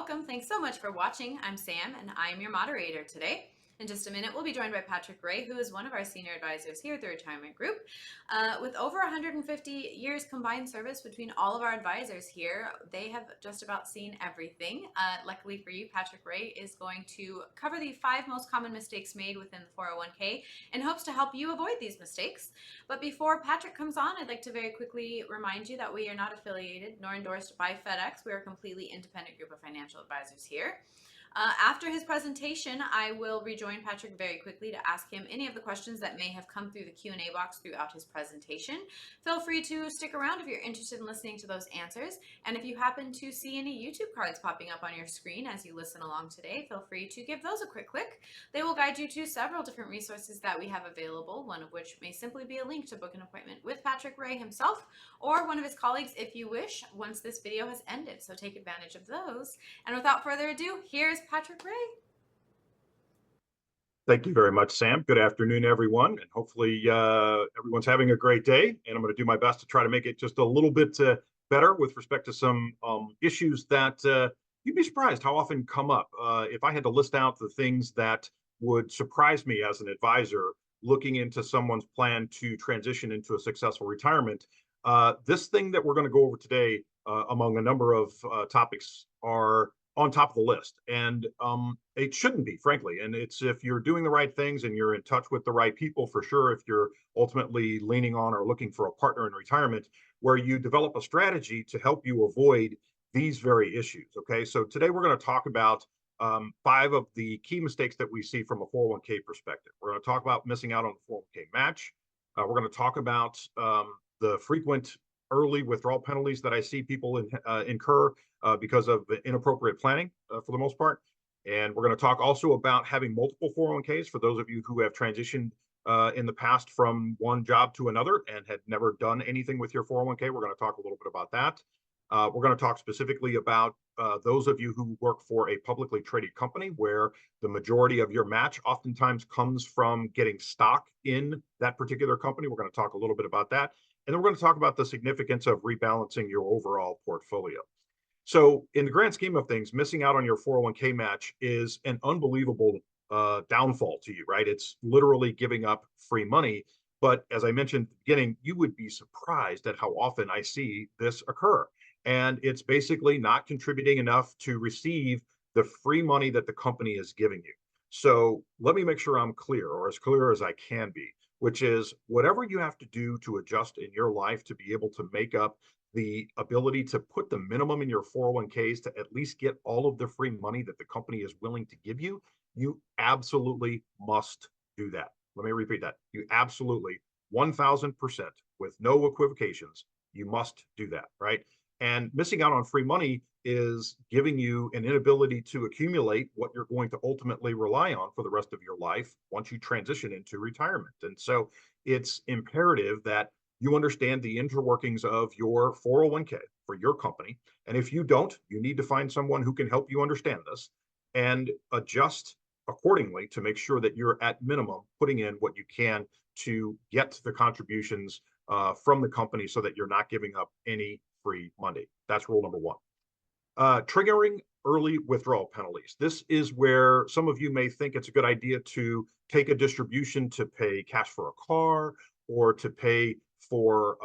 welcome. Thanks so much for watching. I'm Sam, and I'm your moderator today. In just a minute, we'll be joined by Patrick Ray, who is one of our senior advisors here at the Retirement Group. With over 150 years combined service between all of our advisors here, they have just about seen everything. Luckily for you, Patrick Ray is going to cover the 5 most common mistakes made within the 401k in hopes to help you avoid these mistakes. But before Patrick comes on, I'd like to very quickly remind you that we are not affiliated nor endorsed by FedEx. We are a completely independent group of financial advisors here. After his presentation, I will rejoin Patrick very quickly to ask him any of the questions that may have come through the Q&A box throughout his presentation. Feel free to stick around if you're interested in listening to those answers. And if you happen to see any YouTube cards popping up on your screen as you listen along today, feel free to give those a quick click. They will guide you to several different resources that we have available, one of which may simply be a link to book an appointment with Patrick Ray himself or one of his colleagues if you wish once this video has ended. So take advantage of those. And without further ado, here's Patrick Ray. Thank you very much, Sam. Good afternoon, everyone. And hopefully everyone's having a great day. And I'm going to do my best to try to make it just a little bit better with respect to some issues that you'd be surprised how often come up. If I had to list out the things that would surprise me as an advisor looking into someone's plan to transition into a successful retirement, this thing that we're going to go over today, among a number of topics, are on top of the list. And it shouldn't be, frankly. And it's if you're doing the right things and you're in touch with the right people, for sure, if you're ultimately leaning on or looking for a partner in retirement, where you develop a strategy to help you avoid these very issues. Okay. So today we're going to talk about 5 of the key mistakes that we see from a 401k perspective. We're going to talk about missing out on the 401k match. We're going to talk about the frequent early withdrawal penalties that I see people incur because of inappropriate planning for the most part. And we're going to talk also about having multiple 401ks for those of you who have transitioned in the past from one job to another and had never done anything with your 401k. We're going to talk a little bit about that. We're going to talk specifically about those of you who work for a publicly traded company where the majority of your match oftentimes comes from getting stock in that particular company. We're going to talk a little bit about that. And then we're going to talk about the significance of rebalancing your overall portfolio. So in the grand scheme of things, missing out on your 401k match is an unbelievable downfall to you, right? It's literally giving up free money. But as I mentioned at the beginning, you would be surprised at how often I see this occur. And it's basically not contributing enough to receive the free money that the company is giving you. So let me make sure I'm clear, or as clear as I can be, which is whatever you have to do to adjust in your life to be able to make up the ability to put the minimum in your 401ks to at least get all of the free money that the company is willing to give you, you absolutely must do that. Let me repeat that. You absolutely 1000% with no equivocations, you must do that, right? And missing out on free money is giving you an inability to accumulate what you're going to ultimately rely on for the rest of your life once you transition into retirement. And so it's imperative that you understand the interworkings of your 401k for your company. And if you don't, you need to find someone who can help you understand this and adjust accordingly to make sure that you're at minimum putting in what you can to get the contributions from the company so that you're not giving up any free money. That's rule number 1. Triggering early withdrawal penalties. This is where some of you may think it's a good idea to take a distribution to pay cash for a car or to pay for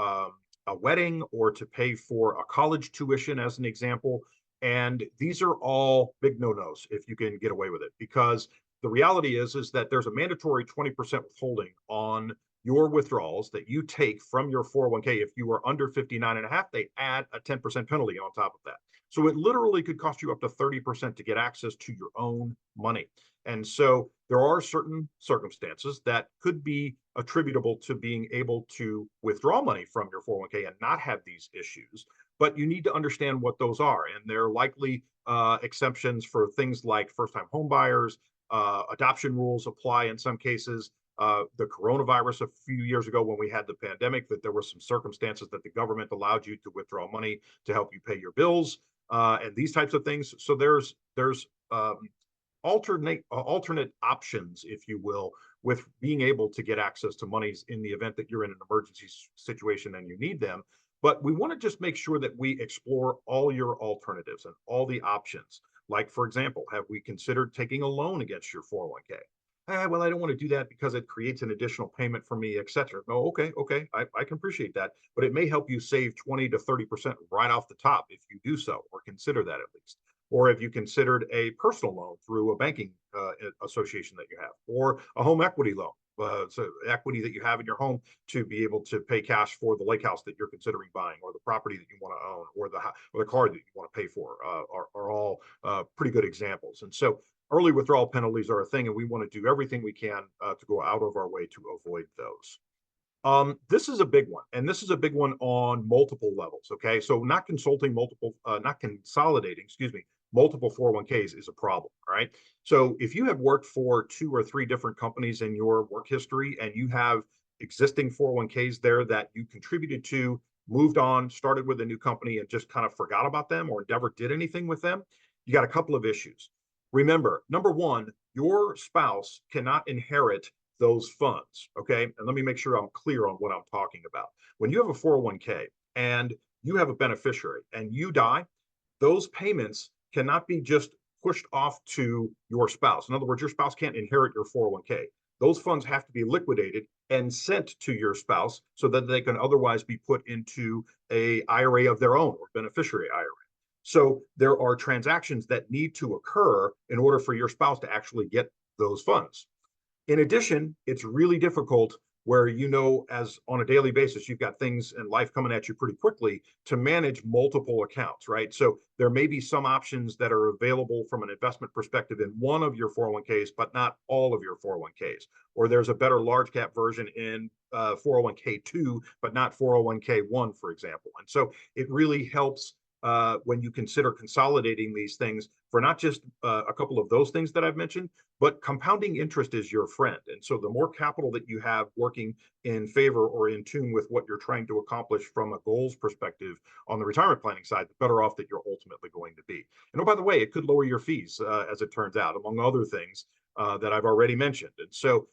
a wedding or to pay for a college tuition, as an example. And these are all big no-nos if you can get away with it, because the reality is that there's a mandatory 20% withholding on your withdrawals that you take from your 401k. If you are under 59 and a half, they add a 10% penalty on top of that. So it literally could cost you up to 30% to get access to your own money. And so there are certain circumstances that could be attributable to being able to withdraw money from your 401k and not have these issues. But you need to understand what those are. And there are likely exceptions for things like first-time home buyers. Adoption rules apply in some cases. The coronavirus a few years ago when we had the pandemic, that there were some circumstances that the government allowed you to withdraw money to help you pay your bills and these types of things. So there's alternate options, if you will, with being able to get access to monies in the event that you're in an emergency situation and you need them. But we want to just make sure that we explore all your alternatives and all the options. Like, for example, have we considered taking a loan against your 401k? Well, I don't want to do that because it creates an additional payment for me, et cetera. No, okay, okay. I can appreciate that, but it may help you save 20 to 30% right off the top if you do so, or consider that at least. Or if you considered a personal loan through a banking association that you have, or a home equity loan, so equity that you have in your home to be able to pay cash for the lake house that you're considering buying, or the property that you want to own, or the car that you want to pay for, are all pretty good examples. And so early withdrawal penalties are a thing, and we want to do everything we can to go out of our way to avoid those. This is a big one, and this is a big one on multiple levels. Okay, so not consolidating, excuse me, multiple 401ks is a problem. All right, so if you have worked for 2 or 3 different companies in your work history, and you have existing 401ks there that you contributed to, moved on, started with a new company, and just kind of forgot about them or never did anything with them, you got a couple of issues. Remember, number one, your spouse cannot inherit those funds. Okay. And let me make sure I'm clear on what I'm talking about. When you have a 401k and you have a beneficiary and you die, those payments cannot be just pushed off to your spouse. In other words, your spouse can't inherit your 401k. Those funds have to be liquidated and sent to your spouse so that they can otherwise be put into a IRA of their own, or beneficiary IRA. So there are transactions that need to occur in order for your spouse to actually get those funds. In addition, it's really difficult where, as on a daily basis, you've got things in life coming at you pretty quickly, to manage multiple accounts, right? So there may be some options that are available from an investment perspective in one of your 401ks, but not all of your 401ks. Or there's a better large cap version in 401k2, but not 401k1, for example. And so it really helps when you consider consolidating these things for not just a couple of those things that I've mentioned, but compounding interest is your friend. And so the more capital that you have working in favor or in tune with what you're trying to accomplish from a goals perspective on the retirement planning side, the better off that you're ultimately going to be. And oh, by the way, it could lower your fees, as it turns out, among other things that I've already mentioned. And so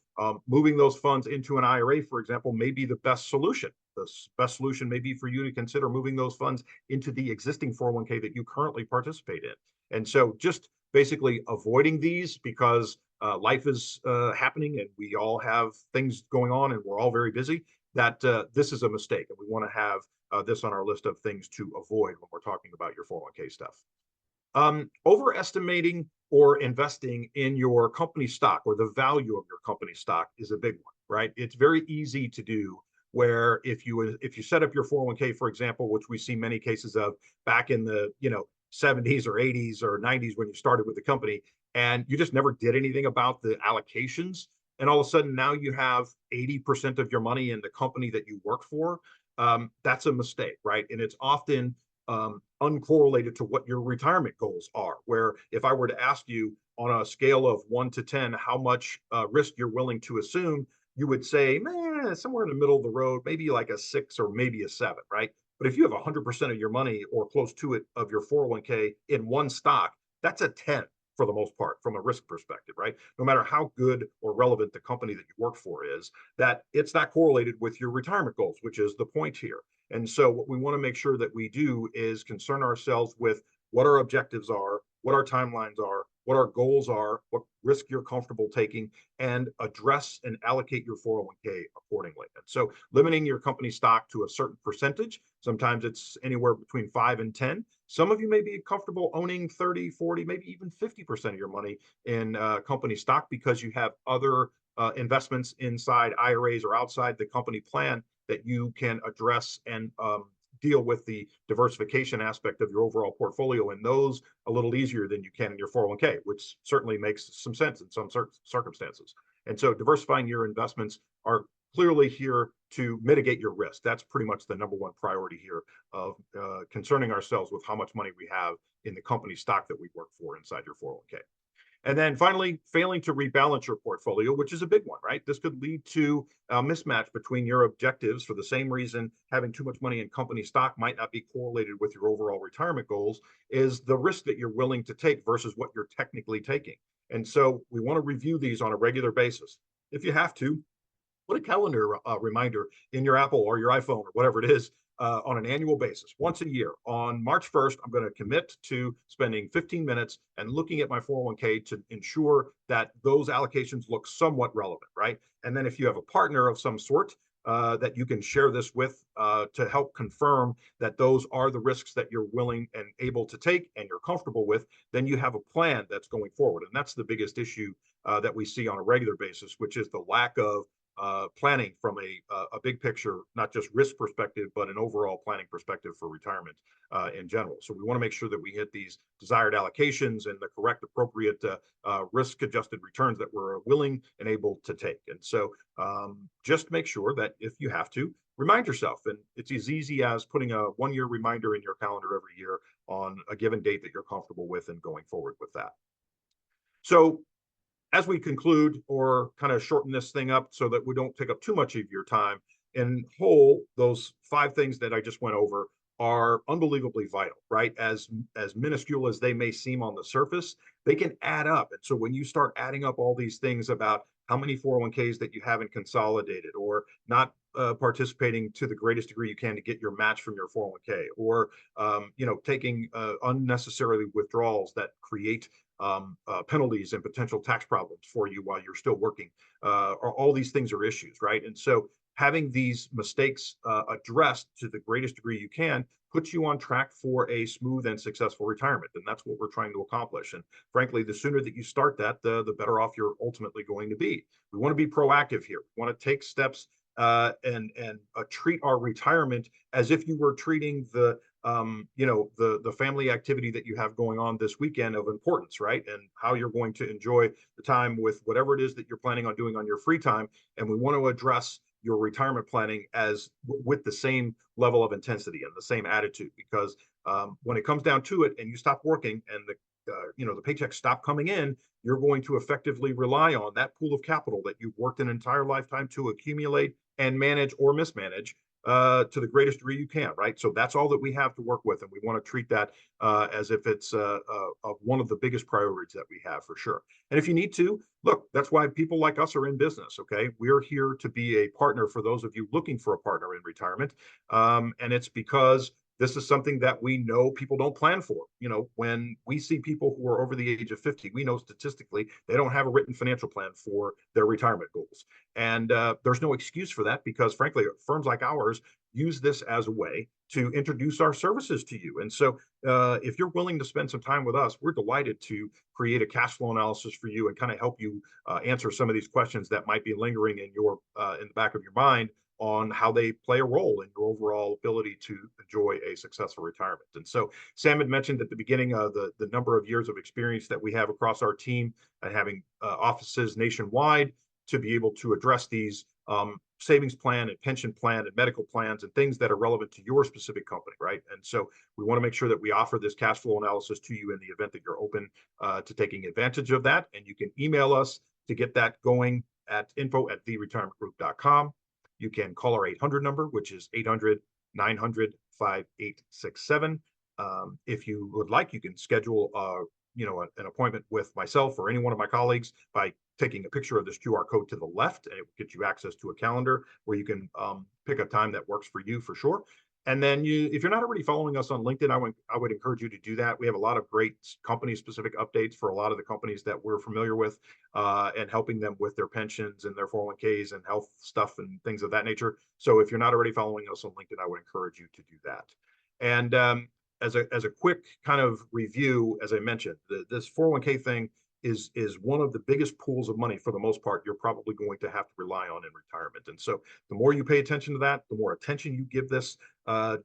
moving those funds into an IRA, for example, may be the best solution. The best solution may be for you to consider moving those funds into the existing 401k that you currently participate in. And so just basically avoiding these because life is happening and we all have things going on and we're all very busy, that this is a mistake. And we want to have this on our list of things to avoid when we're talking about your 401k stuff. Overestimating or investing in your company stock or the value of your company stock is a big one, right? It's very easy to do where if you set up your 401k, for example, which we see many cases of back in the 70s or 80s or 90s when you started with the company, and you just never did anything about the allocations, and all of a sudden now you have 80% of your money in the company that you work for. That's a mistake, right? And it's often uncorrelated to what your retirement goals are. Where if I were to ask you on a scale of 1 to 10, how much risk you're willing to assume, you would say, man, somewhere in the middle of the road, maybe like a 6 or maybe a 7, right? But if you have 100% of your money or close to it of your 401k in one stock, that's a 10 for the most part from a risk perspective, right? No matter how good or relevant the company that you work for is, that it's not correlated with your retirement goals, which is the point here. And so what we want to make sure that we do is concern ourselves with what our objectives are, what our timelines are, what our goals are, what risk you're comfortable taking, and address and allocate your 401k accordingly. And so limiting your company stock to a certain percentage, sometimes it's anywhere between 5 and 10. Some of you may be comfortable owning 30, 40, maybe even 50% of your money in company stock because you have other investments inside IRAs or outside the company plan that you can address and deal with the diversification aspect of your overall portfolio in those a little easier than you can in your 401k, which certainly makes some sense in some circumstances. And so diversifying your investments are clearly here to mitigate your risk. That's pretty much the number one priority here of concerning ourselves with how much money we have in the company stock that we work for inside your 401k. And then finally, failing to rebalance your portfolio, which is a big one, right? This could lead to a mismatch between your objectives. For the same reason, having too much money in company stock might not be correlated with your overall retirement goals, is the risk that you're willing to take versus what you're technically taking. And so we want to review these on a regular basis. If you have to, put a calendar reminder in your Apple or your iPhone or whatever it is on an annual basis, once a year. On March 1st, I'm going to commit to spending 15 minutes and looking at my 401k to ensure that those allocations look somewhat relevant, right? And then if you have a partner of some sort that you can share this with to help confirm that those are the risks that you're willing and able to take and you're comfortable with, then you have a plan that's going forward. And that's the biggest issue that we see on a regular basis, which is the lack of planning from a big picture, not just risk perspective, but an overall planning perspective for retirement in general. So we want to make sure that we hit these desired allocations and the correct, appropriate risk-adjusted returns that we're willing and able to take. And so just make sure that if you have to, remind yourself. And it's as easy as putting a one-year reminder in your calendar every year on a given date that you're comfortable with and going forward with that. So as we conclude or kind of shorten this thing up so that we don't take up too much of your time, in whole, those 5 things that I just went over are unbelievably vital, right? As minuscule as they may seem on the surface, they can add up. And so when you start adding up all these things about how many 401ks that you haven't consolidated, or not participating to the greatest degree you can to get your match from your 401k, or taking unnecessarily withdrawals that create penalties and potential tax problems for you while you're still working. All these things are issues, right? And so having these mistakes addressed to the greatest degree you can puts you on track for a smooth and successful retirement. And that's what we're trying to accomplish. And frankly, the sooner that you start that, the better off you're ultimately going to be. We want to be proactive here. We want to take steps and treat our retirement as if you were treating the family activity that you have going on this weekend of importance, right? And how you're going to enjoy the time with whatever it is that you're planning on doing on your free time. And we want to address your retirement planning as with the same level of intensity and the same attitude, because when it comes down to it and you stop working and the paychecks stop coming in, you're going to effectively rely on that pool of capital that you've worked an entire lifetime to accumulate and manage or mismanage to the greatest degree you can, right? So that's all that we have to work with, and we want to treat that as if it's one of the biggest priorities that we have for sure. And if you need to, look, that's why people like us are in business, okay? We're here to be a partner for those of you looking for a partner in retirement, and it's because this is something that we know people don't plan for. When we see people who are over the age of 50, we know statistically they don't have a written financial plan for their retirement goals. And there's no excuse for that, because frankly, firms like ours use this as a way to introduce our services to you. And so if you're willing to spend some time with us, we're delighted to create a cash flow analysis for you and kind of help you answer some of these questions that might be lingering in the back of your mind on how they play a role in your overall ability to enjoy a successful retirement. And so Sam had mentioned at the beginning the number of years of experience that we have across our team and having offices nationwide to be able to address these savings plan and pension plan and medical plans and things that are relevant to your specific company, right? And so we want to make sure that we offer this cash flow analysis to you in the event that you're open to taking advantage of that. And you can email us to get that going at info@theretirementgroup.com. You can call our 800 number, which is 800-900-5867. If you would like, you can schedule an appointment with myself or any one of my colleagues by taking a picture of this QR code to the left, and it will get you access to a calendar where you can pick a time that works for you for sure. And then if you're not already following us on LinkedIn, I would encourage you to do that. We have a lot of great company-specific updates for a lot of the companies that we're familiar with, and helping them with their pensions and their 401ks and health stuff and things of that nature. So if you're not already following us on LinkedIn, I would encourage you to do that. And as a quick kind of review, as I mentioned, this 401k thing is one of the biggest pools of money for the most part you're probably going to have to rely on in retirement. And so the more you pay attention to that, the more attention you give this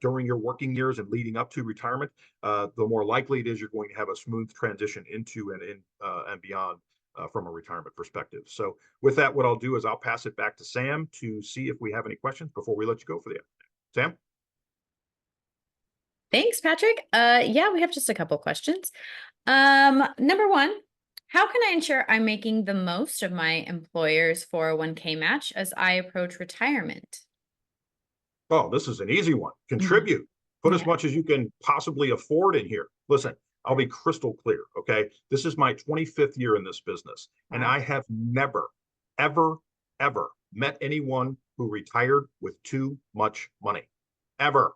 during your working years and leading up to retirement, the more likely it is you're going to have a smooth transition into and beyond from a retirement perspective. So with that, what I'll do is I'll pass it back to Sam to see if we have any questions before we let you go for the afternoon. Sam? Thanks, Patrick. Yeah, we have just a couple questions. Number one, how can I ensure I'm making the most of my employer's 401k match as I approach retirement? Oh, this is an easy one. Contribute. Put as much as you can possibly afford in here. Listen, I'll be crystal clear, okay? This is my 25th year in this business, and I have never, ever, ever met anyone who retired with too much money. Ever.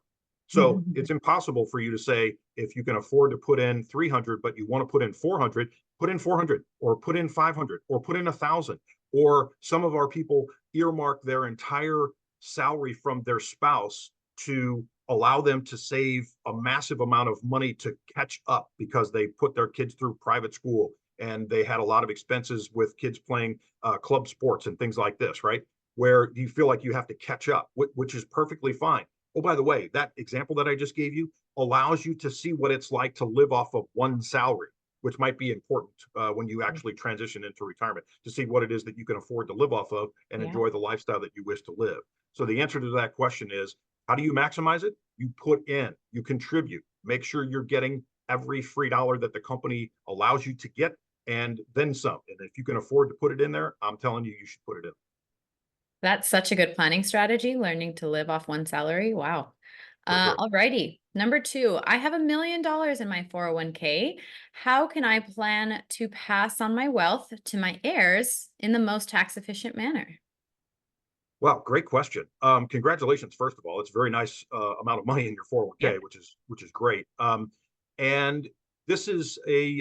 So it's impossible for you to say, if you can afford to put in 300, but you want to put in 400 or put in 500 or put in 1,000. Or some of our people earmark their entire salary from their spouse to allow them to save a massive amount of money to catch up because they put their kids through private school and they had a lot of expenses with kids playing club sports and things like this, right? Where you feel like you have to catch up, which is perfectly fine. Oh, by the way, that example that I just gave you allows you to see what it's like to live off of one salary, which might be important when you actually transition into retirement, to see what it is that you can afford to live off of and Yeah. enjoy the lifestyle that you wish to live. So the answer to that question is, how do you maximize it? You put in, you contribute, make sure you're getting every free dollar that the company allows you to get, and then some. And if you can afford to put it in there, I'm telling you, you should put it in. That's such a good planning strategy, learning to live off one salary. Wow. For sure. Alrighty. Number two, I have $1 million in my 401k. How can I plan to pass on my wealth to my heirs in the most tax efficient manner? Well, great question. Congratulations, first of all. It's a very nice amount of money in your 401k, Yep. which is great. And this is a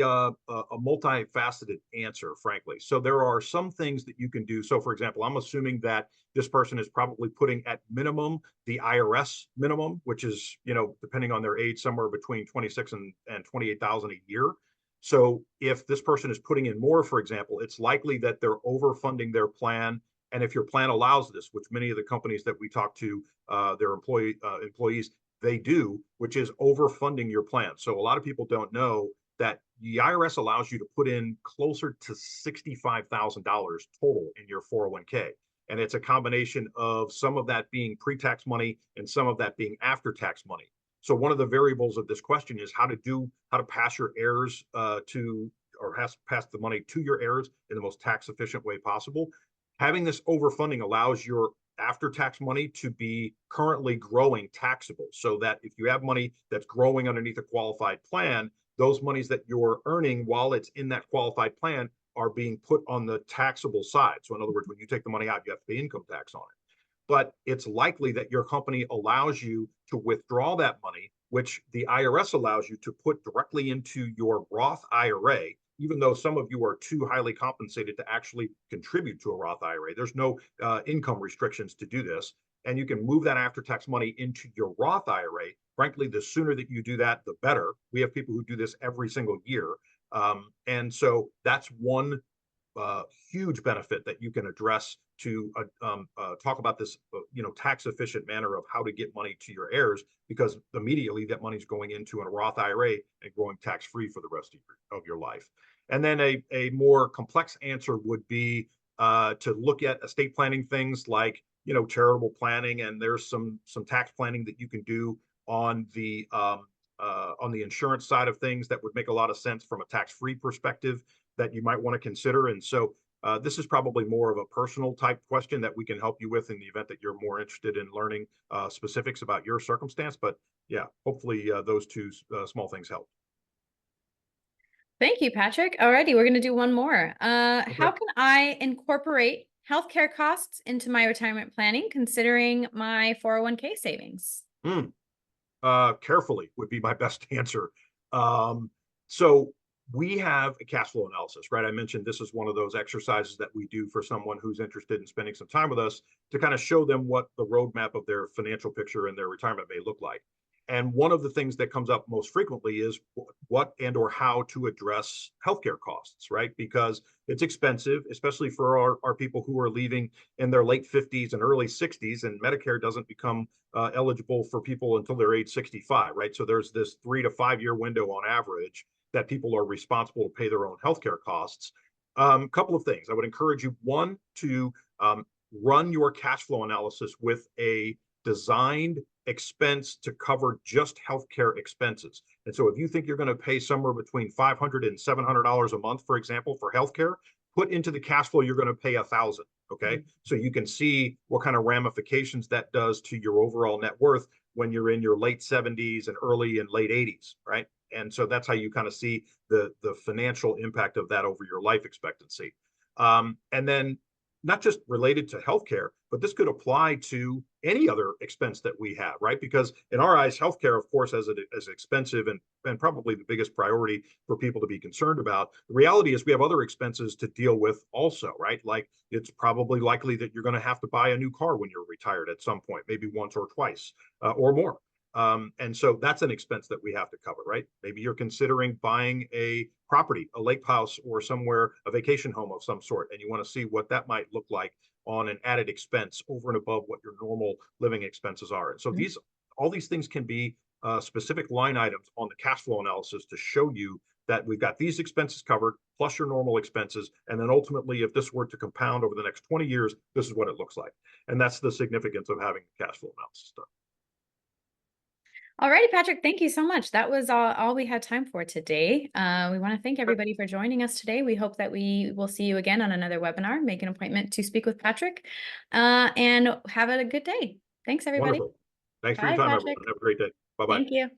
multifaceted answer, frankly. So there are some things that you can do. So, for example, I'm assuming that this person is probably putting at minimum the IRS minimum, which is, depending on their age, somewhere between 26 and 28,000 a year. So if this person is putting in more, for example, it's likely that they're overfunding their plan. And if your plan allows this, which many of the companies that we talk to, their employees, they do, which is overfunding your plan. So a lot of people don't know that the IRS allows you to put in closer to $65,000 total in your 401k. And it's a combination of some of that being pre-tax money and some of that being after-tax money. So one of the variables of this question is how to pass your heirs or pass the money to your heirs in the most tax efficient way possible. Having this overfunding allows your after tax money to be currently growing taxable, so that if you have money that's growing underneath a qualified plan, those monies that you're earning while it's in that qualified plan are being put on the taxable side. So in other words, when you take the money out, you have to pay income tax on it. But it's likely that your company allows you to withdraw that money, which the IRS allows you to put directly into your Roth IRA, even though some of you are too highly compensated to actually contribute to a Roth IRA. There's no income restrictions to do this. And you can move that after tax money into your Roth IRA. Frankly, the sooner that you do that, the better. We have people who do this every single year. And so that's one huge benefit that you can address to talk about this, tax efficient manner of how to get money to your heirs, because immediately that money's going into a Roth IRA and growing tax free for the rest of your life. And then a more complex answer would be to look at estate planning things like, charitable planning, and there's some tax planning that you can do on the insurance side of things that would make a lot of sense from a tax free perspective that you might want to consider. And so this is probably more of a personal type question that we can help you with in the event that you're more interested in learning specifics about your circumstance. But yeah, hopefully those two small things help. Thank you, Patrick. Alrighty, we're going to do one more. Okay. How can I incorporate healthcare costs into my retirement planning, considering my 401k savings? Hmm. Carefully would be my best answer. So we have a cash flow analysis, right? I mentioned this is one of those exercises that we do for someone who's interested in spending some time with us to kind of show them what the roadmap of their financial picture and their retirement may look like. And one of the things that comes up most frequently is what and or how to address healthcare costs, right? Because it's expensive, especially for our people who are leaving in their late 50s and early 60s, and Medicare doesn't become eligible for people until they're age 65, right? So there's this 3 to 5 year window on average that people are responsible to pay their own healthcare costs. Couple of things I would encourage you: one, to run your cash flow analysis with a designed expense to cover just healthcare expenses. And so if you think you're going to pay somewhere between $500 and $700 a month, for example, for healthcare, put into the cash flow you're going to pay 1,000. Okay. Mhm. So you can see what kind of ramifications that does to your overall net worth when you're in your late 70s and early and late 80s, right? And so that's how you kind of see the financial impact of that over your life expectancy. And then not just related to healthcare, but this could apply to any other expense that we have, right? Because in our eyes, healthcare, of course, as expensive and probably the biggest priority for people to be concerned about. The reality is we have other expenses to deal with also, right? Like it's probably likely that you're going to have to buy a new car when you're retired at some point, maybe once or twice or more. And so that's an expense that we have to cover, right? Maybe you're considering buying a property, a lake house, or somewhere, a vacation home of some sort, and you want to see what that might look like on an added expense over and above what your normal living expenses are. And so Mhm. all these things can be specific line items on the cash flow analysis to show you that we've got these expenses covered plus your normal expenses. And then ultimately, if this were to compound over the next 20 years, this is what it looks like. And that's the significance of having the cash flow analysis done. Alrighty, Patrick, thank you so much. That was all we had time for today. We want to thank everybody for joining us today. We hope that we will see you again on another webinar. Make an appointment to speak with Patrick and have a good day. Thanks, everybody. Wonderful. Thanks for your Bye, time, everyone. Patrick. Have a great day. Bye bye. Thank you.